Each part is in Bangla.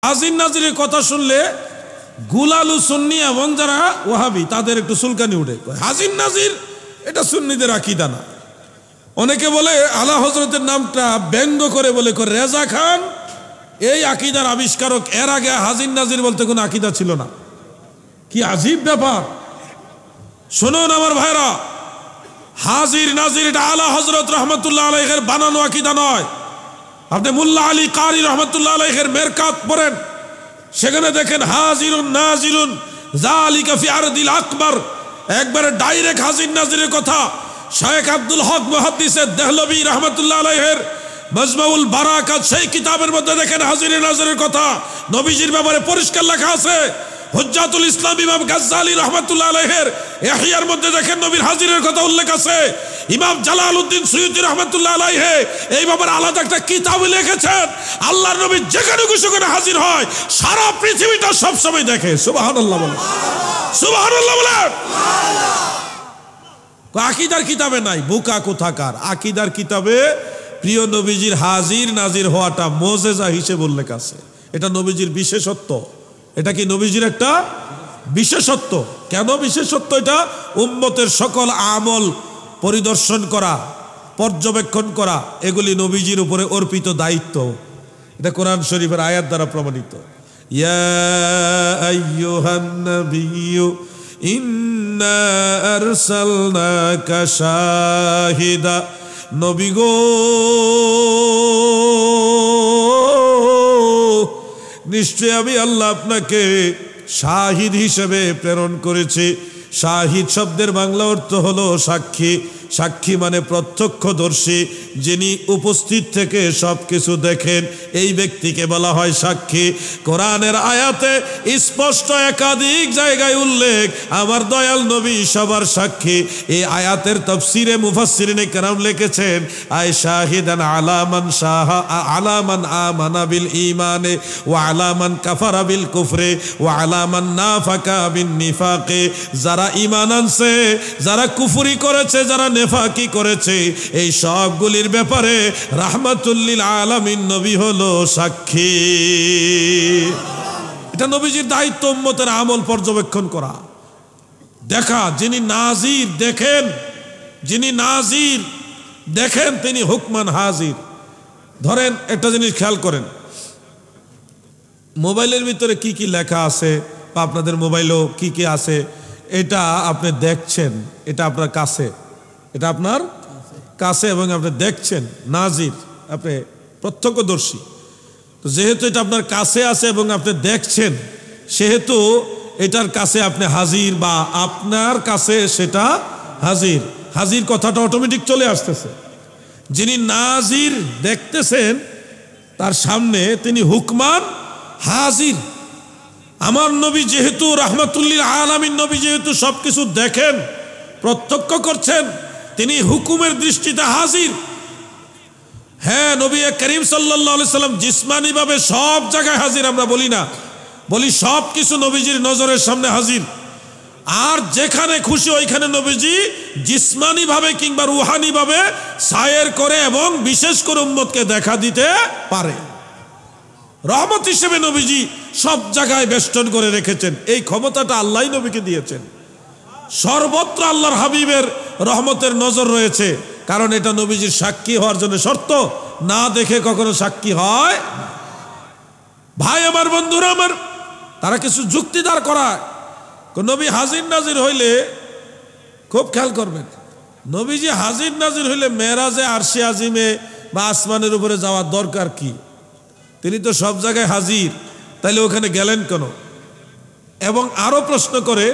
হাজির নাজিরের কথা শুনলে গুলালু সুন্নি এবং যারা ওয়াহাবি তাদের একটু চুলকানি উঠে। হাজির নাজির এটা সুন্নিদের আকীদা না। অনেকে বলে আলা হযরতের নামটা ব্যঙ্গ করে বলে রেজা খান এই আকীদার আবিষ্কারক, এর আগে হাজির নাজির বলতে কোনো আকীদা ছিল না। কি আজীব ব্যাপার। শুনুন আমার ভাইরা, হাজির নাজির এটা আলা হযরত রাহমাতুল্লাহ আলাইহির বানানো আকীদা নয়। আপনি মুল্লা আলী কারি রহমতুল্লাহ আলাইহির মেরকাত পড়েন, সেখানে দেখেন হাজিরুন নাজিরুন যালিকা ফি আরদিল আকবার, একবারে ডাইরেক্ট হাজির নাজিরের কথা। শায়েখ আব্দুল হক মুহাদ্দিস দেহলভী রহমতুল্লাহ আলাইহির মাজমাউল বারাকাত সেই কিতাবের মধ্যে দেখেন হাজির নাজিরের কথা নবীজির ব্যাপারে পরিষ্কার লেখা আছে। হুজ্জাতুল ইসলাম ইমাম গাজ্জালি রহমতুল্লাহ আলাইহির ইহইয়ার মধ্যে দেখেন নবীর হাজিরের কথা উল্লেখ আছে। ইমাম জালালউদ্দিন সুয়ুতী রহমতুল্লাহ আলাইহি এই ব্যাপারে আলাদা একটা কিতাব লিখেছেন। আল্লাহর নবী যেখানে খুশি করে হাজির হয়, সারা পৃথিবীটা সব সময় দেখে। সুবহানাল্লাহ বলেন, সুবহানাল্লাহ বলেন। আকীদার কিতাবে নাই, বোকা কোথাকার। আকীদার কিতাবে প্রিয় নবীজির হাজির নাজির হওয়াটা মুজিজা হিসেবে উল্লেখ আছে। এটা নবীজির বিশেষত্ব। এটা কি নবীজির একটা বিশেষত্ব। কেন বিশেষত্ব? এটা উম্মতের সকল আমল পরিদর্শন করা, পর্যবেক্ষণ করা, এগুলি নবীজির উপরে অর্পিত দায়িত্ব। এটা কোরআন শরীফের আয়াত দ্বারা প্রমাণিত। ইয়া আইয়ুহান নাবিয়্যু ইন্না আরসালনাকা শাহিদা, নবী গো নিশ্চয় আমি আল্লাহ আপনাকে শাহিদ হিসেবে প্রেরণ করেছি। শাহিদ শব্দের বাংলা অর্থ হলো সাক্ষী। সাক্ষী মানে প্রত্যক্ষদর্শী, যিনি উপস্থিত থেকে সব কিছু দেখেন, এই ব্যক্তিকে বলা হয় সাক্ষী। কোরআনের আয়াতে স্পষ্ট একাধিক জায়গায় উল্লেখ আমার দয়াল নবী সবার সাক্ষী। এই আয়াতের তাফসিরে মুফাসসিরিনে কেরাম লিখেছেন আয় শাহিদান আলামান শাহা আলামান আমানা বিল ঈমানে ওয়া আলামান কাফারা বিল কুফরে ওয়া আলামান নাফাকা বিন নিফাকে, যারা ঈমান আনছে, যারা কুফরি করেছে, যারা নেফাকি করেছে, এই সবগুলির ব্যাপারে রাহমাতুল লিল আলামিন নবী হলো সাক্ষী। এটা নবীজির দায়িত্ব উম্মতের আমল পর্যবেক্ষণ করা, দেখা। যিনি নাজির দেখেন, যিনি নাজির দেখেন তিনি হুকমান হাজির। ধরেন একটা জিনিস খেয়াল করেন, মোবাইলের ভিতরে কি কি লেখা আছে বা আপনাদের মোবাইলেও কি কি আছে এটা আপনি দেখছেন, এটা আপনার কাছে, এটা আপনার কাছে এবং আপনি দেখছেন, নাজির, আপনি প্রত্যক্ষদর্শী। তো যেহেতু এটা আপনার কাছে আছে এবং আপনি দেখছেন, সেহেতু এটার কাছে আপনি হাজির বা আপনার কাছে সেটা হাজির। হাজির কথাটা অটোমেটিক চলে আসতেছে। যিনি নাজির দেখতেছেন তার সামনে তিনি হুকমান হাজির। আমার নবী যেহেতু রাহমাতুল লিল আলামিন নবী, যেহেতু সবকিছু দেখেন, প্রত্যক্ষ করছেন, তিনি হুকুমের দৃষ্টিতে হাজির। হ্যাঁ, নবী করিম সাল্লাল্লাহু আলাইহি সাল্লাম জিসমানি ভাবে সব জায়গায় হাজির আমরা বলি না, বলি সব কিছু নবীজির নজরের সামনে হাজির। আর যেখানে খুশি ওইখানে নবীজি জিসমানি ভাবে কিংবা রুহানি ভাবে সায়ের করে এবং বিশেষ করে উম্মতকে দেখা দিতে পারে। রহমত হিসেবে নবীজি সব জায়গায় বেষ্টন করে রেখেছেন। এই ক্ষমতাটা আল্লাহই নবীকে দিয়েছেন। সর্বত্র আল্লাহর হাবিবের রহমতের নজর রয়েছে, কারণ এটা নবীজির সাক্ষী হওয়ার জন্য শর্ত। না দেখে কখনো সাক্ষী হয়। ভাই আমার, বন্ধুরা আমার, তারা কিছু যুক্তি দাঁড় করায়। নবী হাজির নাজির হইলে খুব খেয়াল করবেন, নবীজি হাজির নাজির হইলে মেরাজে আরশে আজিমে বা আসমানের উপরে যাওয়ার দরকার কি? তিনি তো সব জায়গায় হাজির, তাইলে ওখানে গেলেন কেন? এবং আরো প্রশ্ন করে,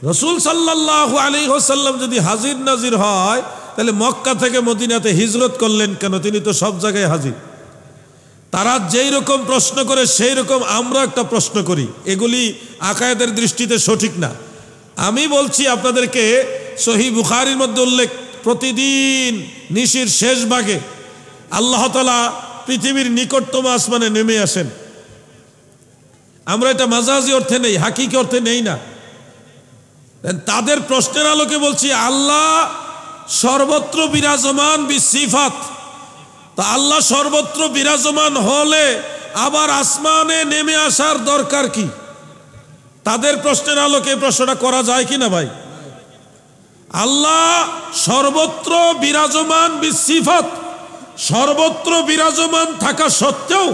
রাসূল সাল্লাল্লাহু আলাইহি ওয়াসাল্লাম যদি হাজির নাজির হয়, তাহলে মক্কা থেকে মদিনাতে হিজরত করলেন কেন? তিনি তো সব জায়গায় হাজির। তারা যেই রকম প্রশ্ন করে সেই রকম আমরা একটা প্রশ্ন করি। এগুলি আকায়েদের দৃষ্টিতে সঠিক না। আমি বলছি আপনাদেরকে, সহিহ বুখারীর মধ্যে উল্লেখ, প্রতিদিন নিশির শেষ ভাগে আল্লাহ তাআলা পৃথিবীর নিকটতম আসমানে নেমে আসেন। আমরা এটা মাজাজি অর্থে নেই, হাকিকি অর্থে নেই না। তাদের প্রশ্নের আলোকে বলছি, আল্লাহ সর্বত্র বিরাজমান বিসিফাত। তা আল্লাহ সর্বত্র বিরাজমান হলে আবার আসমানে নেমে আসার দরকার কি? তাদের প্রশ্নের আলোকে এই প্রশ্নটা করা যায় কি না ভাই? আল্লাহ সর্বত্র বিরাজমান বিসিফাত, সর্বত্র বিরাজমান থাকা সত্ত্বেও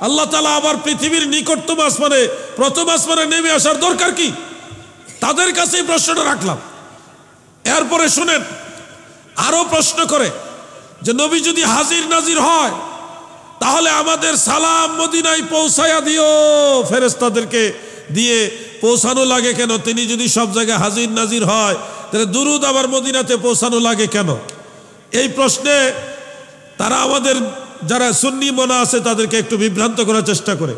আল্লাহ তাআলা আবার পৃথিবীর নিকটতম আসমানে, প্রথম আসমানে নেমে আসার দরকার কি? তাদের কাছে এই প্রশ্নটা রাখলাম। এরপরে শুনেন, আরো প্রশ্ন করে যে নবী যদি হাজির নাজির হয় তাহলে আমাদের সালাম মদিনায় পৌঁছায়া দিও, ফেরেশতাদেরকে দিয়ে পৌঁছানো লাগে কেন? তিনি যদি সব জায়গায় হাজির নাজির হয় তাহলে দুরুদ আবার মদিনাতে পৌঁছানো লাগে কেন? এই প্রশ্নে তারা আমাদের যারা সুন্নি মনা আছে তাদেরকে একটু বিভ্রান্ত করার চেষ্টা করে।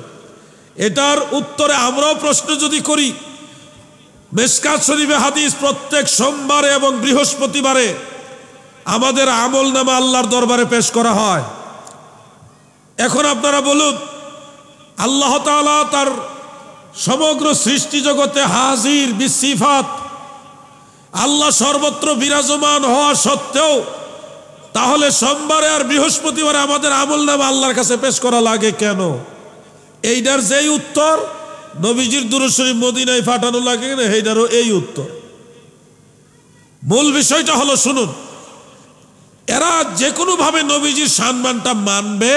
এটার উত্তরে আমরাও প্রশ্ন যদি করি, মিশকাত শরীফে হাদিস, প্রত্যেক সোমবারে এবং বৃহস্পতিবারে আমাদের আমল নামা আল্লাহর দরবারে পেশ করা হয়। এখন আপনারা বলুন, আল্লাহ তাআলা তার সমগ্র সৃষ্টি জগতে হাজির বিসিফাত, আল্লাহ সর্বত্র বিরাজমান হওয়া সত্ত্বেও তাহলে সোমবারে আর বৃহস্পতিবারে আমাদের আমল নামা আল্লাহর কাছে পেশ করা লাগে কেন? এইটার যেই উত্তর, নবীজির দুরূদ শরীফ মদিনায় পাঠানো লাগে না, এইটারও এই উত্তর। মূল বিষয়টা হলো, শুনুন, এরা যে কোনো ভাবে নবীজির সম্মানটা মানবে।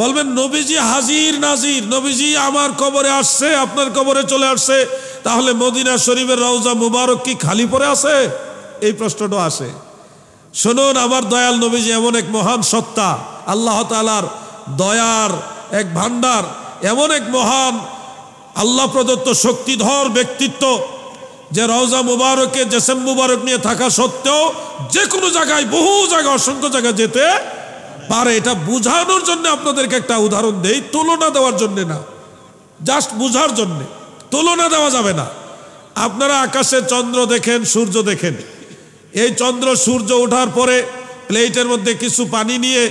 বলবেন নবীজি হাজির নাজির, নবীজি আমার কবরে আসছে, আপনার কবরে চলে আসছে, তাহলে মদিনা শরীফের রওজা মুবারক কি খালি পড়ে আছে? এই প্রশ্নটা আসে। শুনুন, আমার দয়াল নবীজি এমন এক মহান সত্তা, আল্লাহ তাআলার দয়ার এক ভান্ডার, এমন এক মহান আল্লাহ প্রদত্ত শক্তিধর ব্যক্তিত্ব যে রওজা মুবারকে জেসেম মুবারক নিয়ে থাকা সত্ত্বেও যে কোনো জায়গায়, বহু জায়গায়, অসংখ্য জায়গায় যেতে পারে। এটা বুঝানোর জন্য আপনাদেরকে একটা উদাহরণ দেই, তুলনা দেওয়ার জন্য না, জাস্ট বুঝার জন্য। তুলনা দেওয়া যাবে না। আপনারা আকাশে চন্দ্র দেখেন, সূর্য দেখেন, এই চন্দ্র সূর্য ওঠার পরে প্লেটের মধ্যে কিছু পানি নিয়ে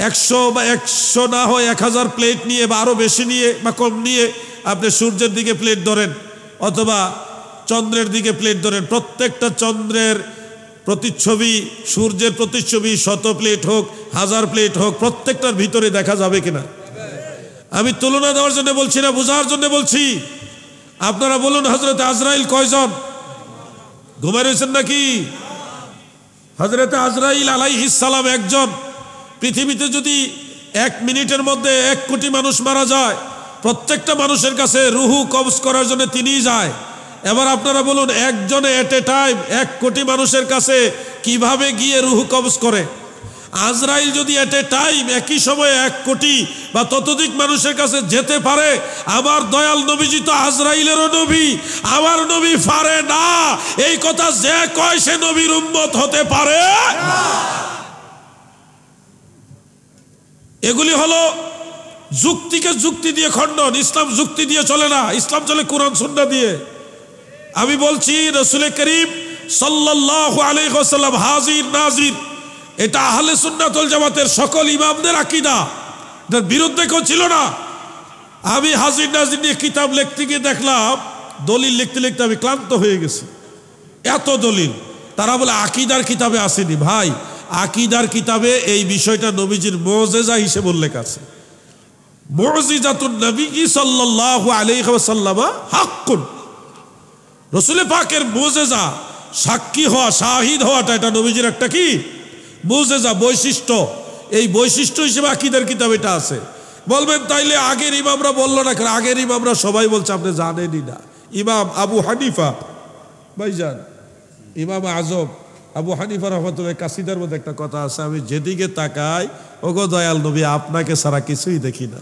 100 বা 100 না হয় 1000 প্লেট নিয়ে বা আরো বেশি নিয়ে বা কম নিয়ে আপনি সূর্যের দিকে প্লেট ধরেন অথবা চন্দ্রের দিকে প্লেট ধরেন, প্রত্যেকটা চন্দ্রের প্রতিচ্ছবি, সূর্যের প্রতিচ্ছবি 100 প্লেট হোক, 1000 প্লেট হোক, প্রত্যেকটার ভিতরে দেখা যাবে কিনা? আমি তুলনা দেওয়ার জন্য বলছি না, বোঝার জন্য বলছি। আপনারা বলুন, হযরত আজরাইল কয়জন? ঘুমায় রয়েছেন নাকি? হযরত আজরাইল আলাইহিস সালাম একজন। পৃথিবীতে যদি 1 মিনিটের মধ্যে 1 কোটি মানুষ মারা যায়, প্রত্যেকটা মানুষের কাছে রুহু কবজ করার জন্য তিনিই যায়। এবার আপনারা বলুন, একজনে এট এ টাইম 1 কোটি মানুষের কাছে কিভাবে গিয়ে রুহু কবজ করে? আজরাইল যদি এট এ টাইম একই সময়ে 1 কোটি বা ততোধিক মানুষের কাছে যেতে পারে, আমার দয়াল নবীজি তো আজরাইলেরও নবী, আমার নবী পারে না। এই কথা যে কয় সে নবীর উম্মত হতে পারে? এগুলি হলো যুক্তিকে যুক্তি দিয়ে খণ্ডন। ইসলাম যুক্তি দিয়ে চলে না, ইসলাম চলে কোরআন সুন্নাহ দিয়ে। আমি বলছি, রাসূল করিম সাল্লাল্লাহু আলাইহি ওয়াসাল্লাম হাজির নাজির, এটা আহলে সুন্নাত ওয়াল জামাতের সকল ইমামদের আকীদা, এর বিরুদ্ধে কেউ ছিল না। আমি হাজির নাজির নিয়ে কিতাব লিখতে গিয়ে দেখলাম, দলিল লিখতে লিখতে আমি ক্লান্ত হয়ে গেছি, এত দলিল। তারা বলে আকীদার কিতাবে আসেনি। ভাই, আকীদার কিতাবে এই বিষয়টা নবীজির মুজিজা হিসেবে উল্লেখ আছে। মুজিজাতুন নবী সাল্লাল্লাহু আলাইহি ওয়াসাল্লাম হাক্কুন, রাসূল পাকের মুজিজা, সাক্ষী হওয়া, শাহিদ হওয়াটা, এটা নবীজির একটা কি মুজিজা, বৈশিষ্ট্য। এই বৈশিষ্ট্য হিসেবে আকীদার কিতাব এটা আছে। বলবেন তাইলে আগের ইমামরা বললো না কেন? আগের ইমামরা সবাই বলছে, আপনি জানেনই না। ইমাম আবু হানিফা, ভাইজান ইমাম আজম আবু হানিফা রহমাতুল্লাহ কাসিদার মধ্যে একটা কথা আছে, আমি যেদিকে তাকাই ওগো দয়াল নবী আপনাকে ছাড়া কিছুই দেখি না।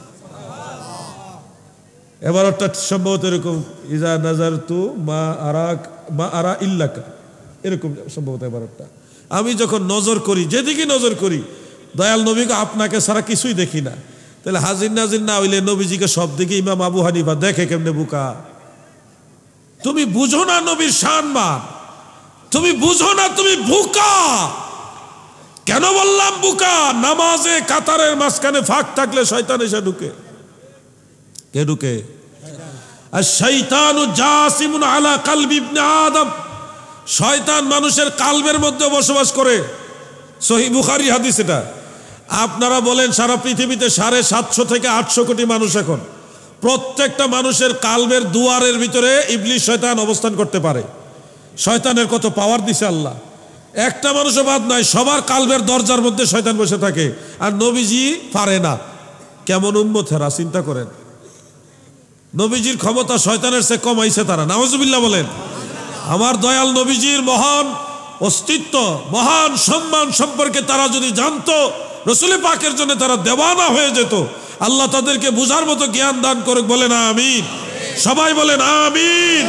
এবার একটা সম্ভবত এরকম, ইজা নাজারতু মা আরা ইল্লাকা, এরকম সম্ভবত এবার একটা, আমি যখন নজর করি, যেদিকে নজর করি দয়াল নবীকে আপনাকে ছাড়া কিছুই দেখি না। তাহলে হাজির নাজির না হইলে নবীজিকে সব দিকে ইমাম আবু হানিফা দেখে কেমনে? বুকা, তুমি বুঝো না নবীর সম্মান, তুমি বুঝো না, তুমি বুকা। কেন বললাম বুকা? নামাজে কাতারের মাঝখানে ফাঁক থাকলে শয়তান এসে ঢুকে। কে ঢুকে? আর শয়তানু জাসিমুন আলা কলবি ইবনে আদম, শয়তান মানুষের কালবের মধ্যে বসবাস করে। সহিহ বুখারী হাদিস এটা। আপনারা বলেন সারা পৃথিবীতে 750 থেকে 800 কোটি মানুষ, এখন প্রত্যেকটা মানুষের কালবের দুয়ারের ভিতরে ইবলিস শয়তান অবস্থান করতে পারে। শয়তানের কত পাওয়ার দিছে আল্লাহ, একটা মানুষও বাদ নাই, সবার কালবের দরজার মধ্যে শয়তান বসে থাকে, আর নবীজি পারে না। কেমন উম্মত হেরা, চিন্তা করেন। নবীজির ক্ষমতা শয়তানের চেয়ে কমাইছে তারা, নাউজুবিল্লাহ বলেন। আমার দয়াল নবীজির মহান অস্তিত্ব, মহান সম্মান সম্পর্কে তারা যদি জানতো, রসুল পাকের জন্য তারা দেওয়ানা হয়ে যেত। আল্লাহ তাদেরকে বুঝার মতো জ্ঞান দান করুক, বলেন আমিন। সবাই বলেন আমিন।